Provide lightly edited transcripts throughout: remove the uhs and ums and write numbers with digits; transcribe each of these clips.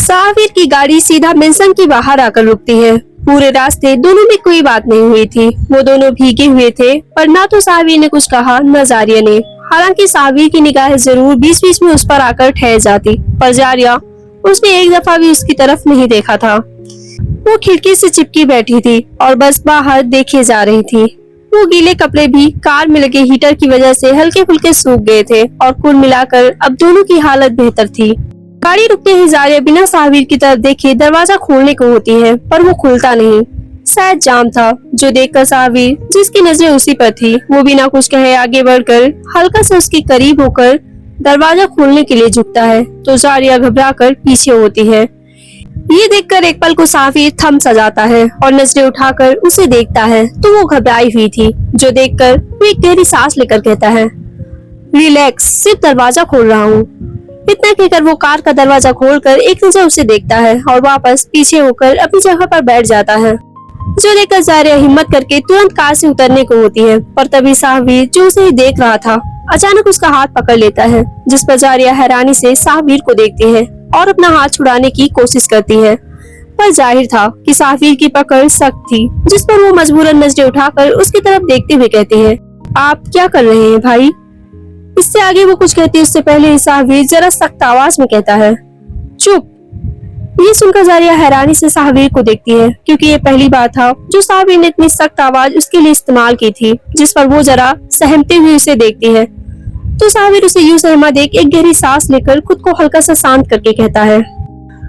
साविर की गाड़ी सीधा मेंशन के बाहर आकर रुकती है। पूरे रास्ते दोनों में कोई बात नहीं हुई थी। वो दोनों भीगे हुए थे, पर ना तो साविर ने कुछ कहा न जारिया ने। हालांकि साविर की निगाहें जरूर बीच बीच में उस पर आकर ठहर जाती, पर जारिया उसने एक दफा भी उसकी तरफ नहीं देखा था। वो खिड़की से चिपकी बैठी थी और बस बाहर देखे जा रही थी। वो गीले कपड़े भी कार में लगे हीटर की वजह से हल्के फुल्के सूख गए थे और कुल मिलाकर अब दोनों की हालत बेहतर थी। गाड़ी रुकते ही जारिया बिना साविर की तरफ देखे दरवाजा खोलने को होती है, पर वो खुलता नहीं। शायद जाम था, जो देखकर साविर, जिसकी नजरें उसी पर थी, वो बिना कुछ कहे आगे बढ़कर हल्का सा उसके करीब होकर दरवाजा खोलने के लिए झुकता है, तो जारिया घबराकर पीछे होती है। ये देखकर एक पल को साविर थम सा जाता है और नजरें उठाकर उसे देखता है, तो वो घबराई हुई थी, जो देखकर वो एक गहरी सांस लेकर कहता है, रिलैक्स, सिर्फ दरवाजा खोल रहा हूँ। इतना कहकर वो कार का दरवाजा खोलकर एक नजर उसे देखता है और वापस पीछे होकर अपनी जगह पर बैठ जाता है, जो देखकर जारिया हिम्मत करके तुरंत कार से उतरने को होती है। पर तभी साविर, जो उसे ही देख रहा था, अचानक उसका हाथ पकड़ लेता है, जिस पर जारिया हैरानी से साविर को देखती है और अपना हाथ छुड़ाने की कोशिश करती है। पर जाहिर था कि साविर की पकड़ सख्त थी, जिस पर वो मजबूरन नजरें उठाकर उसकी तरफ देखते हुए कहती है, आप क्या कर रहे हैं भाई? इससे आगे वो कुछ कहती उससे पहले साविर जरा सख्त आवाज में कहता है, चुप। ये सुनकर जारिया हैरानी से साविर को देखती है, क्योंकि ये पहली बार था जो साविर ने इतनी सख्त आवाज उसके लिए इस्तेमाल की थी, जिस पर वो जरा सहमते हुए उसे देखती है। तो साविर उसे यूं सहमा देख एक गहरी सांस लेकर खुद को हल्का सा शांत करके कहता है,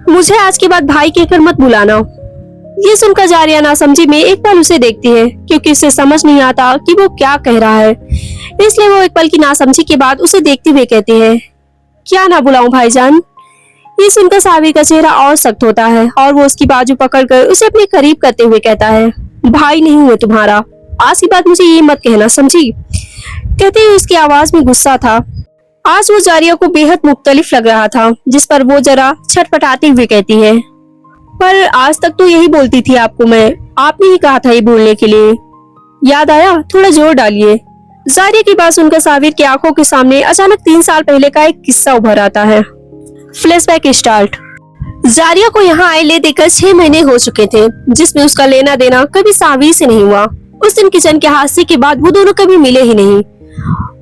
मुझे आज के बाद भाई कहकर मत बुलाना। ये सुनकर जारिया नासमझी में एक पल उसे देखती है, क्योंकि उसे समझ नहीं आता कि वो क्या कह रहा है। इसलिए वो एक पल की नासमझी के बाद उसे देखते हुए कहती है, क्या ना बुलाऊं भाईजान? ये सुनकर साविर का चेहरा और सख्त होता है और वो उसकी बाजू पकड़कर उसे अपने करीब करते हुए कहता है, भाई नहीं हुए तुम्हारा, आज की बात मुझे ये मत कहना, समझी? कहते हुए उसकी आवाज में गुस्सा था। आज वो जारिया को बेहद मुख्तलिफ लग रहा था, जिस पर वो जरा छटपटाते हुए कहती है, पर आज तक तो यही बोलती थी आपको मैं, आपने ही कहा था ये बोलने के लिए। याद आया? थोड़ा जोर डालिए। जारिया की बात सुनकर साविर की आंखों के सामने अचानक 3 साल पहले का एक किस्सा उभर आता है। Flashback start. जारिया को यहाँ आए ले देकर 6 महीने हो चुके थे, जिसमें उसका लेना देना कभी साविर से नहीं हुआ। उस दिन किचन के हादसे के बाद वो दोनों कभी मिले ही नहीं,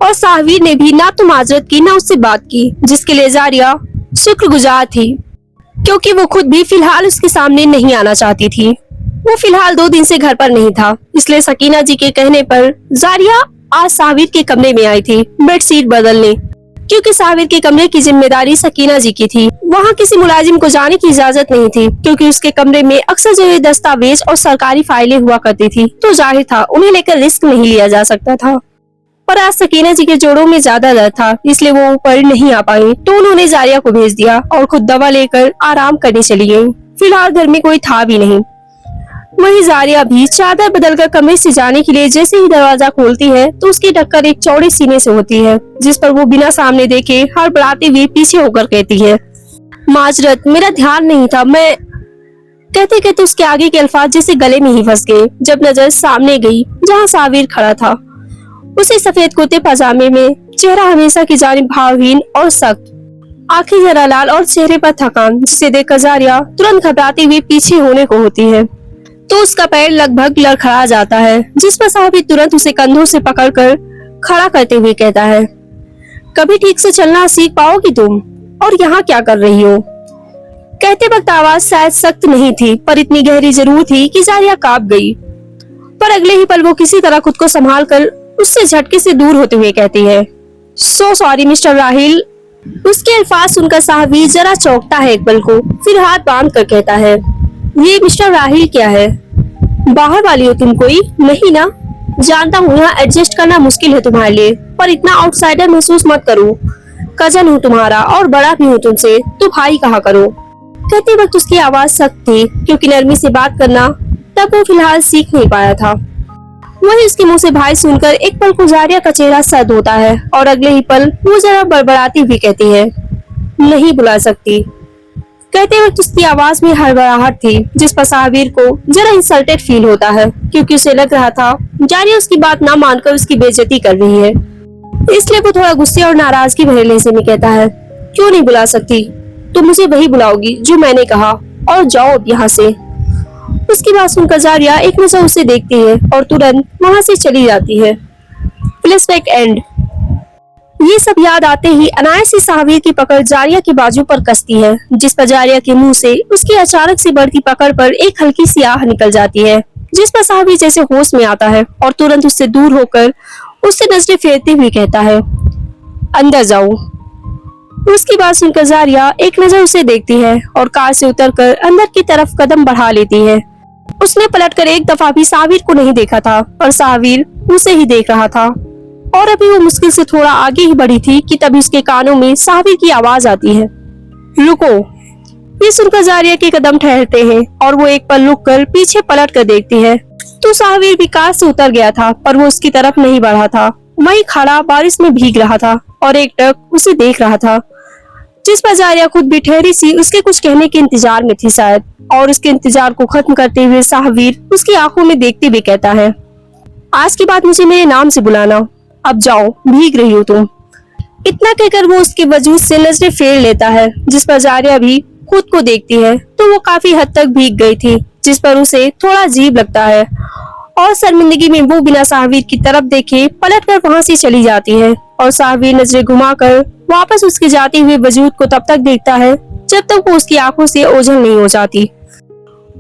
और साविर ने भी ना तो माजरत की ना उससे बात की, जिसके लिए जारिया शुक्रगुजार थी, क्योंकि वो खुद भी फिलहाल उसके सामने नहीं आना चाहती थी। वो फिलहाल 2 दिन से घर पर नहीं था, इसलिए सकीना जी के कहने पर जारिया आज साविर के कमरे में आई थी बेडशीट बदलने, क्योंकि साविर के कमरे की जिम्मेदारी सकीना जी की थी। वहाँ किसी मुलाजिम को जाने की इजाजत नहीं थी, क्योंकि उसके कमरे में अक्सर जरूरी दस्तावेज और सरकारी फाइलें हुआ करती थी, तो जाहिर था उन्हें लेकर रिस्क नहीं लिया जा सकता था। पर आज सकीना जी के जोड़ों में ज्यादा दर्द था, इसलिए वो ऊपर नहीं आ पाई, तो उन्होंने जारिया को भेज दिया और खुद दवा लेकर आराम करने चली गई। फिलहाल घर में कोई था भी नहीं। वहीं जारिया भी चादर बदलकर कमरे से जाने के लिए जैसे ही दरवाजा खोलती है, तो उसकी टक्कर एक चौड़े सीने से होती है, जिस पर वो बिना सामने देखे हड़बड़ाते हुए पीछे होकर कहती है, माजरत, मेरा ध्यान नहीं था, मैं। कहते कहते उसके आगे के अल्फाज जैसे गले में ही फंस गए, जब नजर सामने गई जहाँ साविर खड़ा था। उसे सफेद कुर्ते पजामे में, चेहरा हमेशा की जानिब भावहीन और सख्त, आंखें जरा लाल और चेहरे पर थकान, जिसे देखकर जारिया तुरंत घबराते हुए पीछे होने को होती है, तो उसका पैर लगभग लड़खड़ा जाता है, जिस पर साविर तुरंत उसे कंधों से पकड़कर खड़ा करते हुए कहता है, कभी ठीक से चलना सीख पाओगी तुम, और यहाँ क्या कर रही हो? कहते वक्त आवाज शायद सख्त नहीं थी, पर इतनी गहरी जरूर थी कि जारिया कांप गई। पर अगले ही पल वो किसी तरह खुद को संभाल कर उससे झटके से दूर होते हुए कहती है, सो सॉरी मिस्टर राहिल। उसके अल्फाज सुनकर साविर जरा चौंकता है एक पल को, फिर हाथ बांध कर कहता है, ये मिस्टर राहिल क्या है? बाहर वाली हो तुम कोई? नहीं ना? जानता हूँ यहाँ एडजस्ट करना मुश्किल है तुम्हारे लिए, पर इतना आउटसाइडर महसूस मत करो। कजन हूँ तुम्हारा और बड़ा भी हूँ तुमसे, तो भाई कहा करो। कहते वक्त उसकी आवाज सख्त थी, क्योंकि नरमी से बात करना तब वो फिलहाल सीख नहीं पाया था। वही उसके मुंह से भाई सुनकर एक पल को जारिया का चेहरा सर्द होता है, और अगले ही पल वो जरा बड़बड़ाती हुई कहती है, नहीं बुला सकती। कहते वक्त उसकी आवाज में हड़बड़ाहट थी, जिस पर साविर को जरा इंसल्टेड फील होता है, क्योंकि उसे लग रहा था जारिया उसकी बात ना मानकर उसकी बेइज्जती कर रही है। इसलिए वो थोड़ा गुस्से और नाराजगी भरे लहजे में कहता है, क्यों नहीं बुला सकती? तो मुझे वही बुलाओगी जो मैंने कहा, और जाओ अब यहाँ से। उसकी बात सुनकर जारिया एक नजर उसे देखती है और तुरंत वहाँ से चली जाती है। Flashback and. ये सब याद आते ही अनायास ही साहवीर की पकड़ जारिया के बाजू पर कसती है, जिस पर जारिया के मुंह से उसकी अचानक से बढ़ती पकड़ पर एक हल्की सी आह निकल जाती है, जिस पर साहवीर जैसे होश में आता है और तुरंत उससे दूर होकर उससे नजरें फेरते हुए कहता है, अंदर जाओ। उसकी बात सुनकर जारिया एक नजर उसे देखती है और कार से उतरकर अंदर की तरफ कदम बढ़ा लेती है। उसने पलटकर एक दफा भी साहवीर को नहीं देखा था, पर साहवीर उसे ही देख रहा था और अभी वो मुश्किल से थोड़ा आगे ही बढ़ी थी कि तभी उसके कानों में साहवीर की आवाज आती है, रुको। ये सुनकर जारिया के कदम ठहरते हैं और वो एक पल रुक कर पीछे पलट कर देखती है तो साहवीर भी कार से उतर गया था, पर वो उसकी तरफ नहीं बढ़ा था। वहीं खड़ा बारिश में भीग रहा था और एक टक उसे देख रहा था, जिस पर जारिया खुद भी ठहरी सी उसके कुछ कहने के इंतजार में थी शायद। और उसके इंतजार को खत्म करते हुए साहवीर उसकी आंखों में देखते हुए कहता है, आज के बाद मुझे मेरे नाम से बुलाना, अब जाओ, भीग रही हो तुम। इतना कहकर वो उसके वजूद से नजरें फेर लेता है, जिस पर जारिया भी खुद को देखती है तो वो काफी हद तक भीग गई थी, जिस पर उसे थोड़ा अजीब लगता है और शर्मिंदगी में वो बिना साहवीर की तरफ देखे पलटकर वहां से चली जाती है। और साहवीर नजरें घुमाकर वापस उसके जाते हुए वजूद को तब तक देखता है जब तक वो उसकी आंखों से ओझल नहीं हो जाती।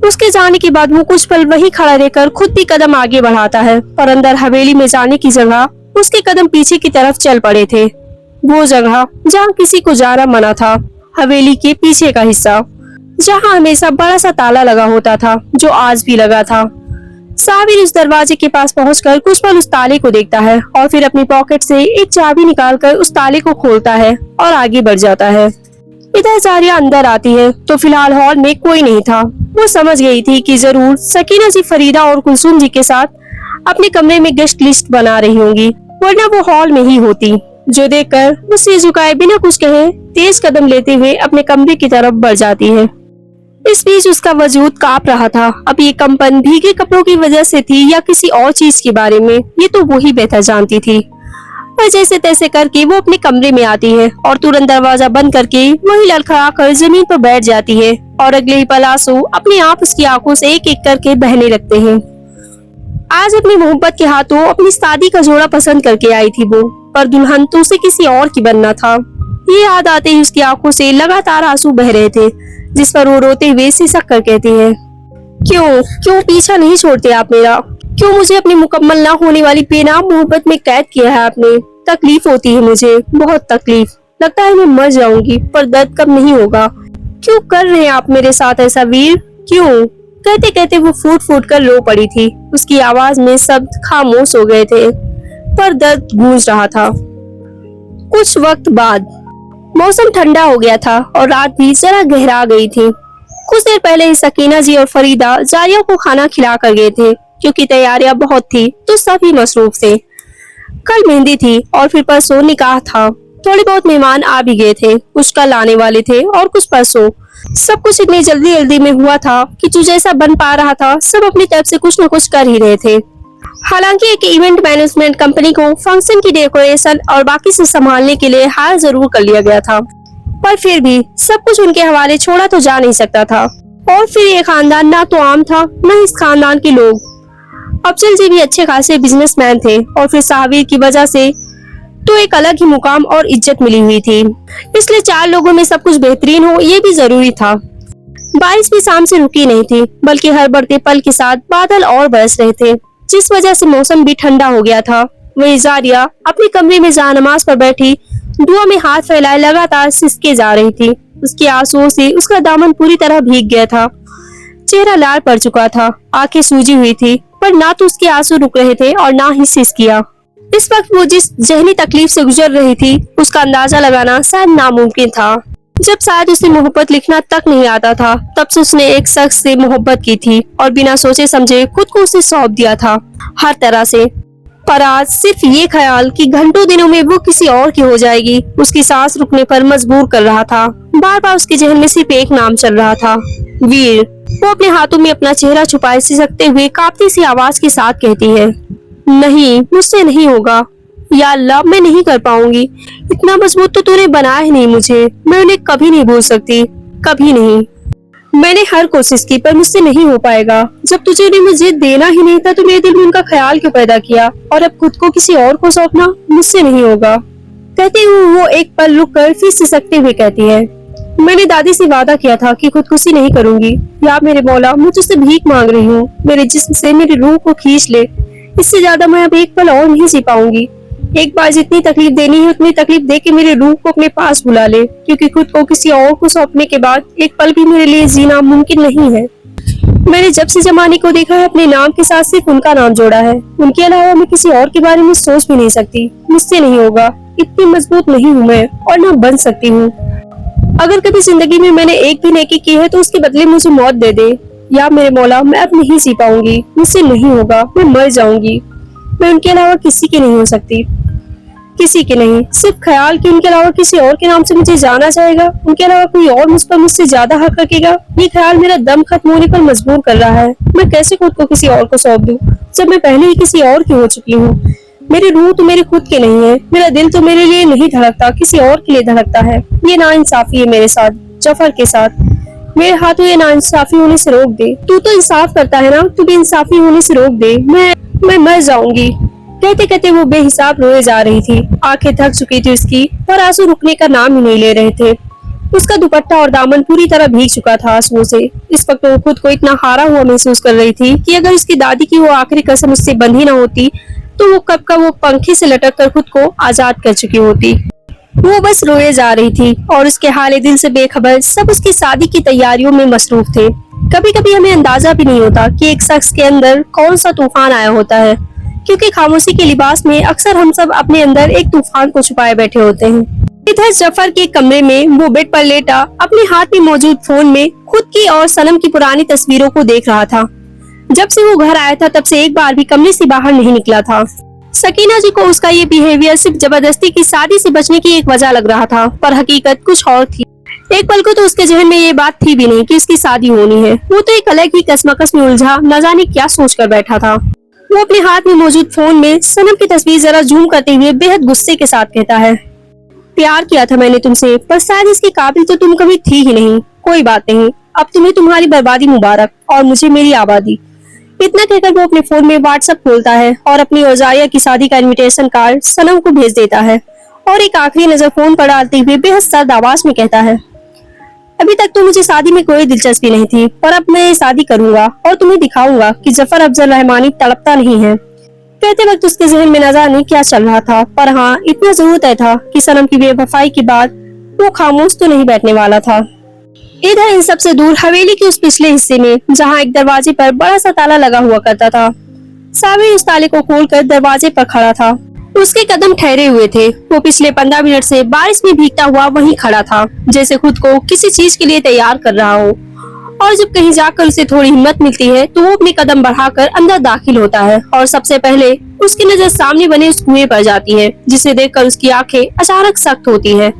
उसके जाने के बाद वो कुछ पल वहीं खड़ा रहकर खुद भी कदम आगे बढ़ाता है, पर अंदर हवेली में जाने की जगह उसके कदम पीछे की तरफ चल पड़े थे। वो जगह जहाँ किसी को जाना मना था, हवेली के पीछे का हिस्सा, जहाँ हमेशा बड़ा सा ताला लगा होता था, जो आज भी लगा था। साहवीर उस दरवाजे के पास पहुंचकर कुछ पल उस ताले को देखता है और फिर अपनी पॉकेट से एक चाबी निकालकर उस ताले को खोलता है और आगे बढ़ जाता है। इधर जारिया अंदर आती है तो फिलहाल हॉल में कोई नहीं था। वो समझ गई थी कि जरूर सकीना जी फरीदा और कुलसुम जी के साथ अपने कमरे में गेस्ट लिस्ट बना रही होंगी, वरना वो हॉल में ही होती। जो देखकर वो सिर झुकाए बिना कुछ कहे तेज कदम लेते हुए अपने कमरे की तरफ बढ़ जाती है। इस बीच उसका वजूद कांप रहा था। अब ये कंपन भीगे कपड़ों की वजह से थी या किसी और चीज के बारे में, ये तो वो ही बेहतर जानती थी। पर जैसे तैसे करके वो अपने कमरे में आती है और तुरंत दरवाजा बंद करके वही लड़खड़ा कर जमीन पर बैठ जाती है और अगले ही पल आंसू अपने आप उसकी आंखों से एक एक करके बहने लगते हैं। आज अपनी मोहब्बत के हाथों अपनी शादी का जोड़ा पसंद करके आई थी वो, पर दुल्हन तो उसे किसी और की बनना था। ये याद आते ही उसकी आंखों से लगातार आंसू बह रहे थे, जिस पर वो रोते हुए सिसक कर कहती है, क्यों क्यों पीछा नहीं छोड़ते आप मेरा? क्यों मुझे अपनी मुकम्मल ना होने वाली बेनाम मोहब्बत में कैद किया है आपने? तकलीफ होती है मुझे, बहुत तकलीफ। लगता है मैं मर जाऊंगी, पर दर्द कब नहीं होगा। क्यों कर रहे हैं आप मेरे साथ ऐसा वीर, क्यों? कहते कहते वो फूट फूट कर रो पड़ी थी। उसकी आवाज में शब्द खामोश हो गए थे, पर दर्द गूंज रहा था। कुछ वक्त बाद मौसम ठंडा हो गया था और रात भी जरा गहरा गई थी। कुछ देर पहले ही सकीना जी और फरीदा जारिया को खाना खिला कर गए थे, क्योंकि तैयारियां बहुत थी तो सभी मसरूफ थे। कल मेहंदी थी और फिर परसों निकाह था। थोड़े बहुत मेहमान आ भी गए थे, कुछ कल आने वाले थे और कुछ परसों। सब कुछ इतनी जल्दी जल्दी में हुआ था कि जो जैसा बन पा रहा था सब अपनी तरफ से कुछ न कुछ कर ही रहे थे। हालांकि एक इवेंट मैनेजमेंट कंपनी को फंक्शन की डेकोरेशन और बाकी से संभालने के लिए हायर जरूर कर लिया गया था, पर फिर भी सब कुछ उनके हवाले छोड़ा तो जा नहीं सकता था। और फिर ये खानदान ना तो आम था न इस खानदान के लोग। अफजल जी भी अच्छे खासे बिजनेसमैन थे और फिर साहवीर की वजह से तो एक अलग ही मुकाम और इज्जत मिली हुई थी, इसलिए चार लोगों में सब कुछ बेहतरीन हो ये भी जरूरी था। बारिश भी शाम से रुकी नहीं थी, बल्कि हर बढ़ते पल के साथ बादल और बरस रहे थे, जिस वजह से मौसम भी ठंडा हो गया था। वही जारिया अपने कमरे में जानमाज पर बैठी दुआ में हाथ फैलाए लगातार सिसके जा रही थी। उसके आंसुओं से उसका दामन पूरी तरह भीग गया था, चेहरा लाल पड़ चुका था, आंखें सूजी हुई थी, पर ना तो उसके आंसू रुक रहे थे और ना ही सिसकियां। इस वक्त वो जिस जहनी तकलीफ से गुजर रही थी उसका अंदाजा लगाना शायद नामुमकिन था। जब शायद उसे मोहब्बत लिखना तक नहीं आता था, तब से उसने एक शख्स से मोहब्बत की थी और बिना सोचे समझे खुद को उसे सौंप दिया था हर तरह से। पर आज सिर्फ ये ख्याल कि घंटों दिनों में वो किसी और की हो जाएगी उसकी सांस रुकने पर मजबूर कर रहा था। बार बार उसके जहन में सिर्फ एक नाम चल रहा था, वीर। वो अपने हाथों में अपना चेहरा छुपाए सिसकते हुए कांपती सी आवाज के साथ कहती है, नहीं, मुझसे नहीं होगा। या अल्लाह, मैं नहीं कर पाऊंगी। इतना मजबूत तो तूने बनाया ही नहीं मुझे, मैं उन्हें कभी नहीं भूल सकती। कभी नहीं। मैंने हर कोशिश की पर मुझसे नहीं हो पाएगा। जब तुझे उन्हें मुझे देना ही नहीं था तो मेरे दिल में उनका ख्याल क्यों पैदा किया, और अब खुद को किसी और को सौंपना मुझसे नहीं होगा। कहते हुए वो एक पल रुक कर फिर सिसकते हुए कहती है, मैंने दादी से वादा किया था कि खुदकुशी नहीं करूंगी। या मेरे मौला, मैं तुझसे भीख मांग रही हूँ, मेरे जिस्म से मेरी रूह को खींच ले। इससे ज्यादा मैं अब एक पल और नहीं जी पाऊंगी। एक बार जितनी तकलीफ देनी है उतनी तकलीफ दे के मेरे रूह को अपने पास बुला ले, क्योंकि खुद को किसी और को सौंपने के बाद एक पल भी मेरे लिए जीना मुमकिन नहीं है। मैंने जब से जमाने को देखा है अपने नाम के साथ सिर्फ उनका नाम जोड़ा है। उनके अलावा मैं किसी और के बारे में सोच भी नहीं सकती। मुझसे नहीं होगा, इतनी मजबूत नहीं हूँ मैं, और ना बन सकती हूँ। अगर कभी जिंदगी में मैंने एक भी नेकी की है तो उसके बदले मुझे मौत दे दे। या मेरे मौला, मैं अब नहीं जी पाऊंगी, मुझसे नहीं होगा, मैं मर जाऊंगी। मैं उनके अलावा किसी की नहीं हो सकती, किसी के नहीं। सिर्फ ख्याल कि उनके अलावा किसी और के नाम से मुझे जाना चाहेगा, उनके अलावा कोई और मुझ पर मुझसे ज्यादा हक रखेगा, ये ख्याल मेरा दम खत्म होने पर मजबूर कर रहा है। मैं कैसे खुद को किसी और को सौंप दूं जब मैं पहले ही किसी और की हो चुकी हूँ। मेरी रूह तो मेरे खुद की नहीं है, मेरा दिल तो मेरे लिए नहीं धड़कता, किसी और के लिए धड़कता है। ये नाइंसाफी है मेरे साथ, जफर के साथ। मेरे हाथों ये नाइंसाफी होने से रोक दे। तू तो इंसाफ करता है ना, तू भी इंसाफी होने से रोक दे। मैं मर जाऊंगी। कहते कहते वो बेहिसाब रोए जा रही थी। आंखें थक चुकी थी उसकी, पर आंसू रुकने का नाम ही नहीं ले रहे थे। उसका दुपट्टा और दामन पूरी तरह भीग चुका था आंसुओं से। इस वक्त वो खुद को इतना हारा हुआ महसूस कर रही थी कि अगर उसकी दादी की वो आखिरी कसम उससे बंधी न होती तो वो कब का वो पंखे से लटक कर खुद को आजाद कर चुकी होती। वो बस रोए जा रही थी और उसके हाले दिल से बेखबर सब उसकी शादी की तैयारियों में मसरूफ थे। कभी कभी हमें अंदाजा भी नहीं होता कि एक शख्स के अंदर कौन सा तूफान आया होता है, क्योंकि खामोशी के लिबास में अक्सर हम सब अपने अंदर एक तूफान को छुपाए बैठे होते हैं। इधर जफर के कमरे में वो बेड पर लेटा अपने हाथ में मौजूद फोन में खुद की और सनम की पुरानी तस्वीरों को देख रहा था। जब से वो घर आया था तब से एक बार भी कमरे से बाहर नहीं निकला था। सकीना जी को उसका ये बिहेवियर सिर्फ जबरदस्ती की शादी से बचने की एक वजह लग रहा था, पर हकीकत कुछ और थी। एक पल को तो उसके जहन में ये बात थी भी नहीं कि उसकी शादी होनी है। वो तो एक अलग ही कसमकस में उलझा न जाने क्या सोच कर बैठा था। वो अपने हाथ में मौजूद फोन में सनम की तस्वीर जरा जूम करते हुए बेहद गुस्से के साथ कहता है, प्यार किया था मैंने तुमसे, पर शायद इसके काबिल तो तुम कभी थी ही नहीं। कोई बात नहीं, अब तुम्हें तुम्हारी बर्बादी मुबारक और मुझे मेरी आबादी। इतना कहकर वो अपने फोन में व्हाट्सएप खोलता है और अपनी और जारिया की शादी का इनविटेशन कार्ड सनम को भेज देता है और एक आखिरी नजर फोन पर डालते हुए बेहद सर्द आवाज में कहता है, अभी तक तो मुझे शादी में कोई दिलचस्पी नहीं थी, पर अब मैं शादी करूंगा और तुम्हें दिखाऊंगा कि जफर अफजल रहमानी तड़पता नहीं है। कहते वक्त उसके जहन में न जाने क्या चल रहा था, पर हाँ इतना जरूर तय था कि सनम की बेवफाई के बाद वो खामोश तो नहीं बैठने वाला था। इधर इन सबसे दूर हवेली के उस पिछले हिस्से में जहाँ एक दरवाजे पर बड़ा सा ताला लगा हुआ करता था, साबिर उस ताले को खोलकर दरवाजे पर खड़ा था। उसके कदम ठहरे हुए थे। वो पिछले 15 मिनट से बारिश में भीगता हुआ वहीं खड़ा था, जैसे खुद को किसी चीज के लिए तैयार कर रहा हो। और जब कहीं जाकर उसे थोड़ी हिम्मत मिलती है तो वो अपने कदम बढ़ाकर अंदर दाखिल होता है और सबसे पहले उसकी नजर सामने बने उस कुएं पर जाती है, जिसे देखकर उसकी आंखें अचानक सख्त होती है।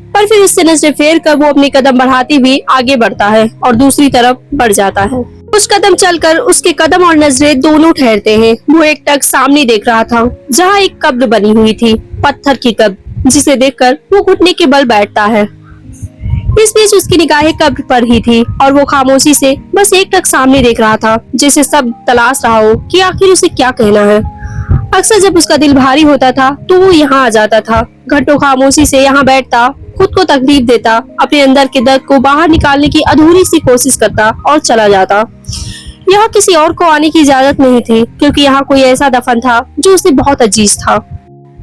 पर फिर उससे नजरें फेर कर वो अपने कदम बढ़ाते हुए आगे बढ़ता है और दूसरी तरफ बढ़ जाता है। कुछ कदम चलकर उसके कदम और नजरें दोनों ठहरते हैं। वो एक टक सामने देख रहा था जहाँ एक कब्र बनी हुई थी, पत्थर की कब्र, जिसे देखकर वो घुटने के बल बैठता है। इस बीच उसकी निगाहें कब्र पर ही थी और वो खामोशी से बस एक टक सामने देख रहा था, जैसे सब तलाश रहा हो कि आखिर उसे क्या कहना है। अक्सर जब उसका दिल भारी होता था तो वो यहाँ आ जाता था, घंटों खामोशी से यहाँ बैठता, खुद को तकलीफ देता, अपने अंदर के दर्द को बाहर निकालने की अधूरी सी कोशिश करता और चला जाता। यहाँ किसी और को आने की इजाजत नहीं थी, क्योंकि यहाँ कोई ऐसा दफन था जो उसे बहुत अजीज था।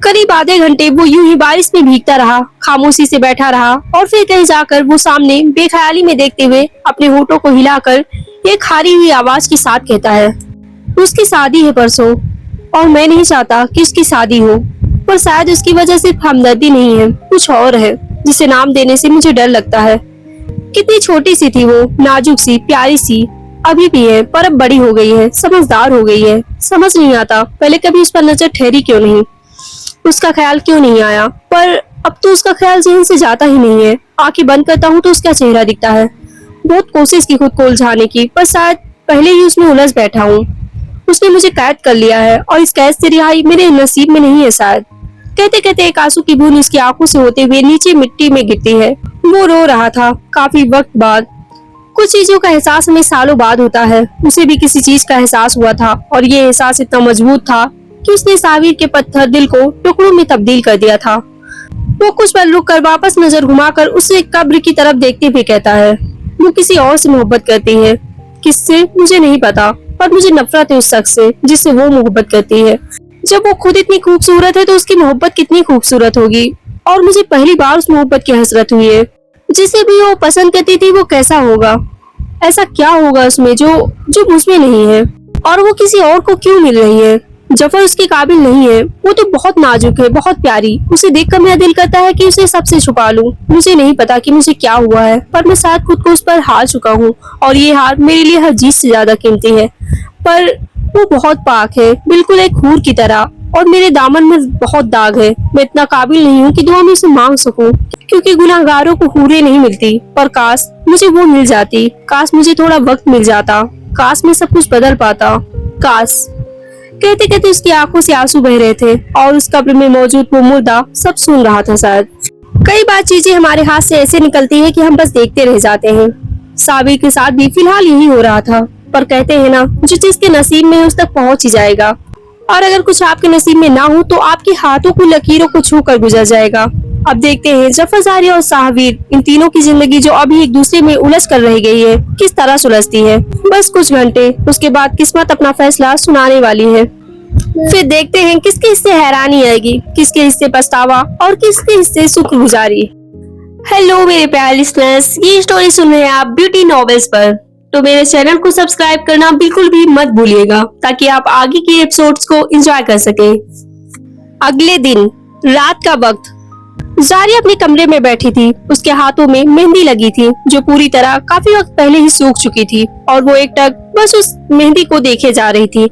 करीब आधे घंटे वो यूं ही बारिश में भीगता रहा, खामोशी से बैठा रहा और फिर कहीं जाकर वो सामने बेख्याली में देखते हुए अपने होठों को हिलाकर एक हारी हुई आवाज के साथ कहता है, उसकी शादी है परसों और मैं नहीं चाहता कि उसकी शादी हो, पर शायद उसकी वजह सिर्फ हमदर्दी नहीं है, कुछ और है जिसे नाम देने से मुझे डर लगता है। कितनी छोटी सी थी वो, नाजुक सी, प्यारी सी अभी भी है, पर अब बड़ी हो गई है, समझदार हो गई है। समझ नहीं आता पहले कभी उस पर नजर ठहरी क्यों नहीं, उसका ख्याल क्यों नहीं आया, पर अब तो उसका ख्याल जहन से जाता ही नहीं है। आंखें बंद करता हूँ तो उसका चेहरा दिखता है। बहुत कोशिश की खुद को उलझाने की, पर शायद पहले ही उसमें उलझ बैठा हूँ। उसने मुझे कैद कर लिया है और इस कैद से रिहाई मेरे नसीब में नहीं है शायद। कहते कहते एक आंसू की बूंद उसकी आंखों से होते हुए नीचे मिट्टी में गिरती है। वो रो रहा था काफी वक्त बाद। कुछ चीजों का एहसास हमें सालों बाद होता है। उसे भी किसी चीज का एहसास हुआ था और ये एहसास इतना मजबूत था कि उसने साबिर के पत्थर दिल को टुकड़ों में तब्दील कर दिया था। वो कुछ पल रुक कर वापस नजर घुमाकर उसे कब्र की तरफ देखते हुए कहता है, वो किसी और से मोहब्बत करती है। किससे मुझे नहीं पता, पर मुझे नफरत है उस शख्स से जिससे वो मोहब्बत करती है। जब वो खुद इतनी खूबसूरत है तो उसकी मोहब्बत कितनी खूबसूरत होगी। और मुझे पहली बार उस मोहब्बत की हसरत हुई है। जिसे भी वो पसंद करती थी वो कैसा होगा, ऐसा क्या होगा उसमें जो जो मुझमें नहीं है, और वो किसी और को क्यों मिल रही है। जफर उसके काबिल नहीं है। वो तो बहुत नाजुक है, बहुत प्यारी। उसे देखकर मेरा दिल करता है कि उसे सबसे छुपा लूं। मुझे नहीं पता कि मुझे क्या हुआ है, पर मैं शायद खुद को उस पर हार चुका हूँ और ये हार मेरे लिए हर चीज से ज्यादा कीमती है। पर वो बहुत पाक है, बिल्कुल एक हूर की तरह, और मेरे दामन में बहुत दाग है। मैं इतना काबिल नहीं हूँ कि दुआ में उसे मांग सकूं, क्योंकि गुनाहगारों को हूरें नहीं मिलती। पर काश मुझे वो मिल जाती, काश मुझे थोड़ा वक्त मिल जाता, काश मैं सब कुछ बदल पाता, काश। कहते कहते उसकी आंखों से आंसू बह रहे थे और उस कब्र में मौजूद वो मुर्दा सब सुन रहा था। शायद कई बार चीजें हमारे हाथ से ऐसे निकलती है कि हम बस देखते रह जाते हैं। साबिर के साथ भी फिलहाल यही हो रहा था। पर कहते हैं ना, जो जिसके नसीब में है उस तक पहुंच ही जाएगा। और अगर कुछ आपके नसीब में ना हो तो आपके हाथों को लकीरों को छू कर गुजर जाएगा। अब देखते हैं जफर जारिया और साहवीर, इन तीनों की जिंदगी जो अभी एक दूसरे में उलझ कर रह गई है, किस तरह सुलझती है। बस कुछ घंटे, उसके बाद किस्मत अपना फैसला सुनाने वाली है। फिर देखते हैं किसके हिस्से हैरानी आएगी, किसके हिस्से पछतावा और किसके हिस्से शुक्रगुजारी। हेलो मेरे प्यारे लिसनर्स, ये स्टोरी सुन रहे हैं आप ब्यूटी नॉवेल्स पर। तो मेरे चैनल को सब्सक्राइब करना बिल्कुल भी मत भूलिएगा, ताकि आप आगे के एपिसोड्स को एंजॉय कर सके। अगले दिन रात का वक्त, जारिया अपने कमरे में बैठी थी। उसके हाथों में मेहंदी लगी थी, जो पूरी तरह काफी वक्त पहले ही सूख चुकी थी, और वो एकटक बस उस मेहंदी को देखे जा रही थी।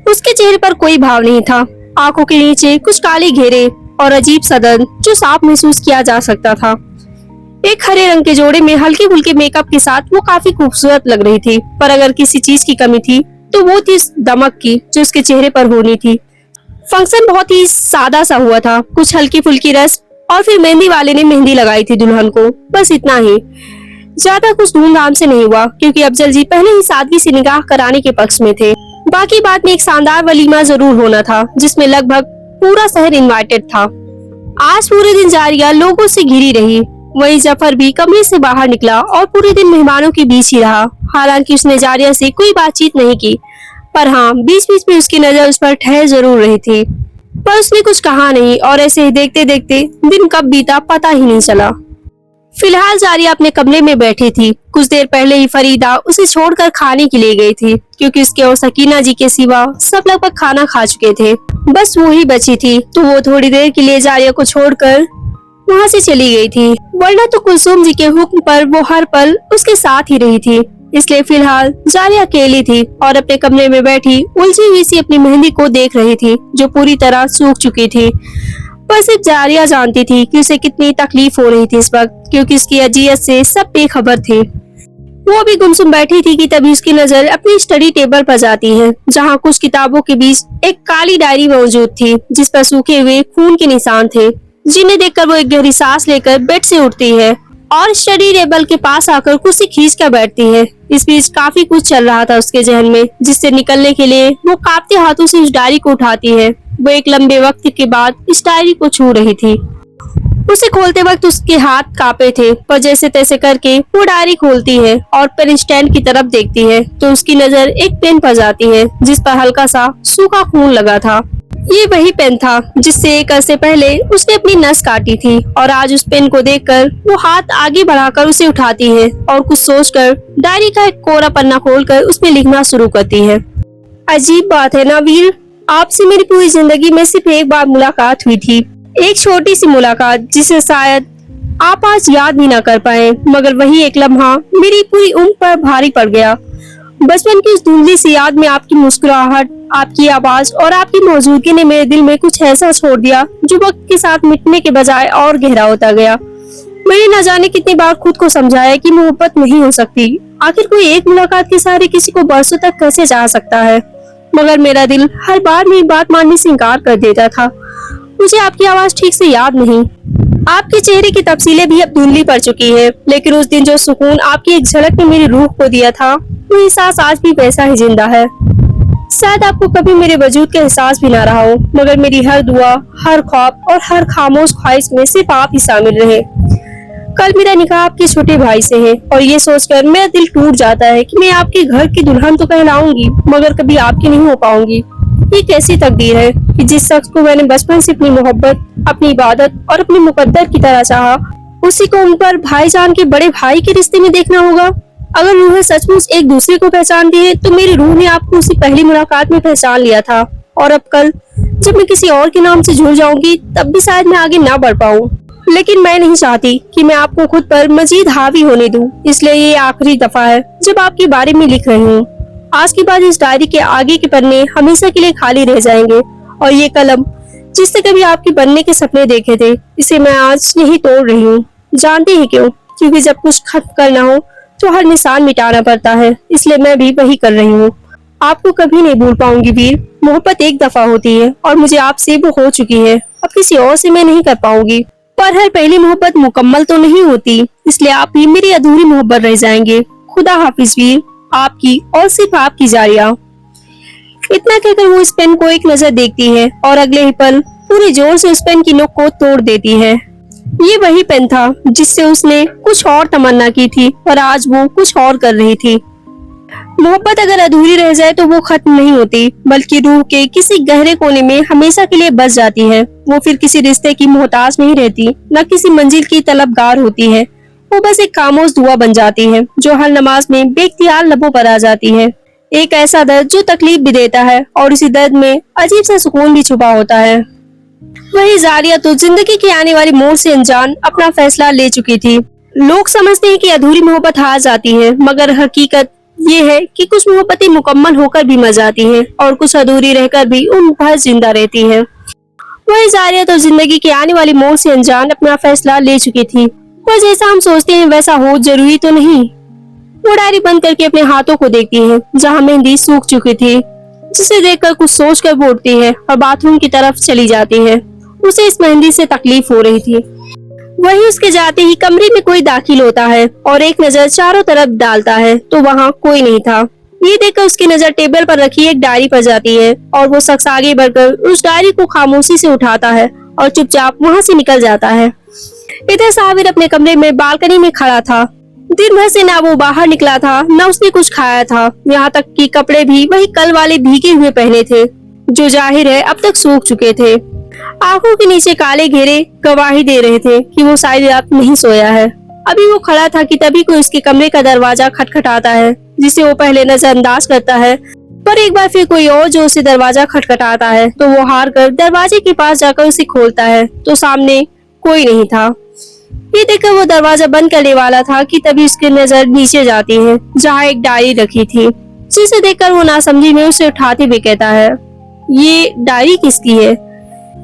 उसके चेहरे पर कोई भाव नहीं था। आंखों के नीचे कुछ काले घेरे और अजीब सा दर्द जो साफ महसूस किया जा सकता था। एक हरे रंग के जोड़े में हल्के फुल्के मेकअप के साथ वो काफी खूबसूरत लग रही थी। पर अगर किसी चीज की कमी थी तो वो थी इस दमक की जो उसके चेहरे पर होनी थी। फंक्शन बहुत ही सादा सा हुआ था, कुछ हल्की फुल्की रस्म, और फिर मेहंदी वाले ने मेहंदी लगाई थी दुल्हन को, बस इतना ही। ज्यादा कुछ धूमधाम से नहीं हुआ, क्योंकि अफजल जी पहले ही सादगी से निकाह कराने के पक्ष में थे। बाकी बाद में एक शानदार वलीमा जरूर होना था, जिसमें लगभग पूरा शहर इनवाइटेड था। आज पूरे दिन जारिया लोगों से घिरी रही। वही जफर भी कमरे से बाहर निकला और पूरे दिन मेहमानों के बीच ही रहा। हालांकि उसने जारिया से कोई बातचीत नहीं की, पर हाँ, बीच बीच में उसकी नजर उस पर ठहर जरूर रही थी। पर उसने कुछ कहा नहीं, और ऐसे ही देखते देखते दिन कब बीता पता ही नहीं चला। फिलहाल जारिया अपने कमरे में बैठी थी। कुछ देर पहले ही फरीदा उसे छोड़कर खाने के लिए गई थी, क्योंकि उसके और सकीना जी के सिवा सब लगभग खाना खा चुके थे। बस वो ही बची थी, तो वो थोड़ी देर के लिए जारिया को छोड़कर वहाँ से चली गई थी। वरना तो कुलसुम जी के हुक्म पर वो हर पल उसके साथ ही रही थी। इसलिए फिलहाल जारिया अकेली थी और अपने कमरे में बैठी उलझी हुई सी अपनी मेहंदी को देख रही थी, जो पूरी तरह सूख चुकी थी। पर सिर्फ जारिया जानती थी कि उसे कितनी तकलीफ हो रही थी इस वक्त, क्योंकि उसकी अजियत से सब बेखबर थे। वो भी गुमसुम बैठी थी कि तभी उसकी नजर अपनी स्टडी टेबल पर जाती है, जहाँ कुछ किताबों के बीच एक काली डायरी मौजूद थी, जिस पर सूखे हुए खून के निशान थे, जिन्हें देखकर वो एक गहरी सांस लेकर बेड से उठती है और स्टडी टेबल के पास आकर कुर्सी खींच कर बैठती है। इस बीच काफी कुछ चल रहा था उसके जहन में, जिससे निकलने के लिए वो कांपते हाथों से उस डायरी को उठाती है। वो एक लंबे वक्त के बाद इस डायरी को छू रही थी। उसे खोलते वक्त उसके हाथ कांपे थे, पर जैसे तैसे करके वो डायरी खोलती है और पेन स्टैंड की तरफ देखती है, तो उसकी नजर एक पेन पर जाती है, जिस पर हल्का सा सूखा खून लगा था। ये वही पेन था जिससे एक अरसे पहले उसने अपनी नस काटी थी, और आज उस पेन को देखकर वो हाथ आगे बढ़ाकर उसे उठाती है और कुछ सोचकर डायरी का एक कोरा पन्ना खोलकर उसमें लिखना शुरू करती है। अजीब बात है ना वीर, आपसे मेरी पूरी जिंदगी में सिर्फ एक बार मुलाकात हुई थी। एक छोटी सी मुलाकात जिसे शायद आप आज याद भी ना कर पाए, मगर वही एक लम्हा मेरी पूरी उम्र पर भारी पड़ गया। बचपन की उस धुंधली सी याद में आपकी मुस्कुराहट, आपकी आवाज और आपकी मौजूदगी ने मेरे दिल में कुछ ऐसा छोड़ दिया जो वक्त के साथ मिटने के बजाय और गहरा होता गया। मैंने न जाने कितनी बार खुद को समझाया कि मोहब्बत नहीं हो सकती। आखिर कोई एक मुलाकात के सहारे किसी को बरसों तक कैसे चाह सकता है, मगर मेरा दिल हर बार मेरी बात मानने से इनकार कर देता था। मुझे आपकी आवाज ठीक से याद नहीं। आपके चेहरे की तफसीलें भी अब धुंधली पड़ चुकी है, लेकिन उस दिन जो सुकून आपकी एक झलक ने मेरी रूह को दिया था, वो एहसास आज भी वैसा ही जिंदा है। शायद आपको कभी मेरे वजूद का एहसास भी ना रहा हो, मगर मेरी हर दुआ, हर ख्वाब और हर खामोश ख्वाहिश में सिर्फ आप ही शामिल रहे। कल मेरा निकाह आपके छोटे भाई से है और ये सोचकर मेरा दिल टूट जाता है कि मैं आपके घर की दुल्हन तो कहलाऊंगी, मगर कभी आपकी नहीं हो पाऊंगी। ये कैसी तकदीर है कि जिस शख्स को मैंने बचपन से अपनी मोहब्बत, अपनी इबादत और अपने मुकद्दर की तरह चाहा, उसी को उन पर भाईजान के बड़े भाई के रिश्ते में देखना होगा। अगर रूहें सचमुच एक दूसरे को पहचानती है तो मेरी रूह ने आपको उसी पहली मुलाकात में पहचान लिया था, और अब कल जब मैं किसी और के नाम से जुड़ जाऊंगी तब भी शायद मैं आगे ना बढ़ पाऊँ। लेकिन मैं नहीं चाहती कि मैं आपको खुद पर मजीद हावी होने दूं, इसलिए ये आखिरी दफा है जब आपके बारे में लिख रही हूँ। आज के बाद इस डायरी के आगे के पन्ने हमेशा के लिए खाली रह जाएंगे, और ये कलम जिससे कभी आपके बनने के सपने देखे थे, इसे मैं आज यही तोड़ रही हूँ। जानते हैं क्यों? क्योंकि जब कुछ खत्म करना हो तो हर निशान मिटाना पड़ता है, इसलिए मैं भी वही कर रही हूँ। आपको कभी नहीं भूल पाऊंगी वीर। मोहब्बत एक दफा होती है और मुझे आपसे वो हो चुकी है, अब किसी और से मैं नहीं कर पाऊंगी। पर हर पहली मोहब्बत मुकम्मल तो नहीं होती, इसलिए आप ही मेरी अधूरी मोहब्बत रह जाएंगे। खुदा हाफिज वीर, आपकी और सिर्फ आपकी जारिया। इतना कहकर वो उस पेन को एक नजर देखती है और अगले ही पल पूरे जोर से उस पेन की नोक को तोड़ देती है। ये वही पेन था जिससे उसने कुछ और तमन्ना की थी और आज वो कुछ और कर रही थी। मोहब्बत अगर अधूरी रह जाए तो वो खत्म नहीं होती, बल्कि रूह के किसी गहरे कोने में हमेशा के लिए बस जाती है। वो फिर किसी रिश्ते की मोहताज नहीं रहती, न किसी मंजिल की तलबगार होती है। वो बस एक खामोश दुआ बन जाती है जो हर नमाज में बेख्तियार लबों पर आ जाती है। एक ऐसा दर्द जो तकलीफ भी देता है और इसी दर्द में अजीब सा सुकून भी छुपा होता है। वही जारिया तो जिंदगी की आने वाली मोड़ से अनजान अपना फैसला ले चुकी थी। लोग समझते हैं कि अधूरी मोहब्बत हार जाती है, मगर हकीकत ये है कि कुछ मोहब्बतें मुकम्मल होकर भी मर जाती हैं और कुछ अधूरी रहकर भी उन भर जिंदा रहती हैं। वही जारिया तो जिंदगी की आने वाली मोड़ से अनजान अपना फैसला ले चुकी थी, पर जैसा हम सोचते हैं वैसा हो जरूरी तो नहीं। वो डायरी बंद करके अपने हाथों को देखती है जहाँ मेहंदी सूख चुकी थी, जिसे देखकर कुछ सोचकर वो उठती है और बाथरूम की तरफ चली जाती है। उसे इस मेहंदी से तकलीफ हो रही थी। वही उसके जाते ही कमरे में कोई दाखिल होता है और एक नजर चारों तरफ डालता है तो वहाँ कोई नहीं था। ये देखकर उसकी नजर टेबल पर रखी एक डायरी पर जाती है और वो शख्स आगे बढ़कर उस डायरी को खामोशी से उठाता है और चुपचाप वहाँ से निकल जाता है। इधर साबिर अपने कमरे में बालकनी में खड़ा था। दिन भर से ना वो बाहर निकला था, ना उसने कुछ खाया था, यहाँ तक कि कपड़े भी वही कल वाले भीगे हुए पहने थे, जो जाहिर है अब तक सूख चुके थे। आंखों के नीचे काले घेरे गवाही दे रहे थे कि वो सारी रात नहीं सोया है। अभी वो खड़ा था कि तभी कोई उसके कमरे का दरवाजा खटखटाता है, जिसे वो पहले नजरअंदाज करता है। पर एक बार फिर कोई और जो उसे दरवाजा खटखटाता है तो वो हार कर दरवाजे के पास जाकर उसे खोलता है तो सामने कोई नहीं था। ये देखकर वो दरवाजा बंद करने वाला था कि तभी उसकी नजर नीचे जाती है जहाँ एक डायरी रखी थी, जिसे देखकर वो नासमझी में उसे उठाते हुए कहता है, ये डायरी किसकी है?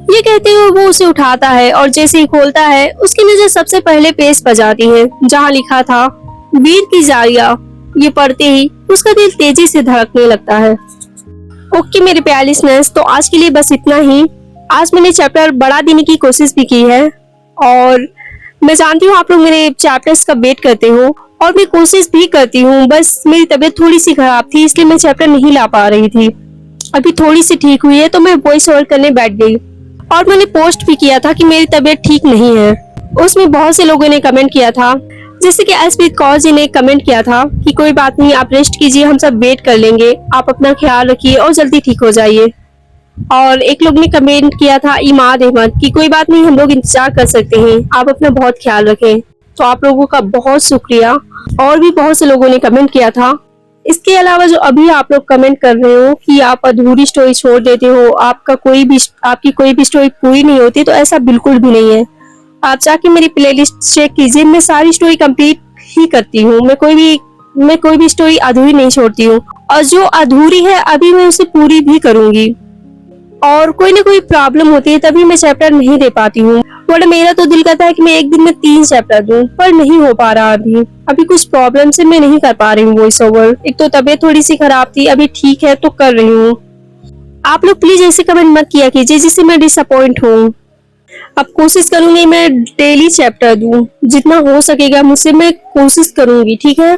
ये कहते हुए वो उसे उठाता है और जैसे ही खोलता है उसकी नजर सबसे पहले पेज पर जाती है जहाँ लिखा था वीर की जारिया। ये पढ़ते ही उसका दिल तेजी से धड़कने लगता है। ओके मेरे प्यारे लिसनर्स, तो आज के लिए बस इतना ही। आज मैंने चैप्टर बढ़ा देने की कोशिश भी की है और मैं जानती हूँ आप लोग मेरे चैप्टर्स का वेट करते हो और मैं कोशिश भी करती हूँ, बस मेरी तबीयत थोड़ी सी खराब थी इसलिए मैं चैप्टर नहीं ला पा रही थी। अभी थोड़ी सी ठीक हुई है तो मैं वॉइस ओवर करने बैठ गई और मैंने पोस्ट भी किया था कि मेरी तबीयत ठीक नहीं है। उसमें बहुत से लोगों ने कमेंट किया था, जैसे कि एसप्रीत कौर जी ने कमेंट किया था कि कोई बात नहीं, आप रेस्ट कीजिए, हम सब वेट कर लेंगे, आप अपना ख्याल रखिए और जल्दी ठीक हो जाइए। और एक लोग ने कमेंट किया था इमाद अहमद कि कोई बात नहीं, हम लोग इंतजार कर सकते हैं, आप अपना बहुत ख्याल रखें। तो आप लोगों का बहुत शुक्रिया। और भी बहुत से लोगों ने कमेंट किया था। इसके अलावा जो अभी आप लोग कमेंट कर रहे हो कि आप अधूरी स्टोरी छोड़ देते हो, आपकी कोई भी स्टोरी पूरी नहीं होती, तो ऐसा बिल्कुल भी नहीं है। आप जाके मेरी प्लेलिस्ट चेक कीजिए, मैं सारी स्टोरी कंप्लीट ही करती हूँ। मैं कोई भी स्टोरी अधूरी नहीं छोड़ती हूँ और जो अधूरी है अभी मैं उसे पूरी भी करूंगी। और कोई ना कोई प्रॉब्लम होती है तभी मैं चैप्टर नहीं दे पाती हूँ, वरना मेरा तो दिल करता है कि मैं एक दिन में 3 चैप्टर दूं, पर नहीं हो पा रहा। अभी कुछ प्रॉब्लम से मैं नहीं कर पा रही हूँ वॉइस ओवर। एक तो तबीयत थोड़ी सी खराब थी, अभी ठीक है तो कर रही हूँ। आप लोग प्लीज ऐसे कमेंट मत किया कीजिए जिससे मैं डिसअपॉइंट हूँ। अब कोशिश करूंगी मैं डेली चैप्टर दूं, जितना हो सकेगा मुझसे मैं कोशिश करूंगी, ठीक है।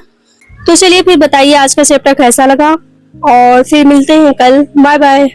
तो चलिए फिर बताइए आज का चैप्टर कैसा लगा, और फिर मिलते हैं कल। Bye bye.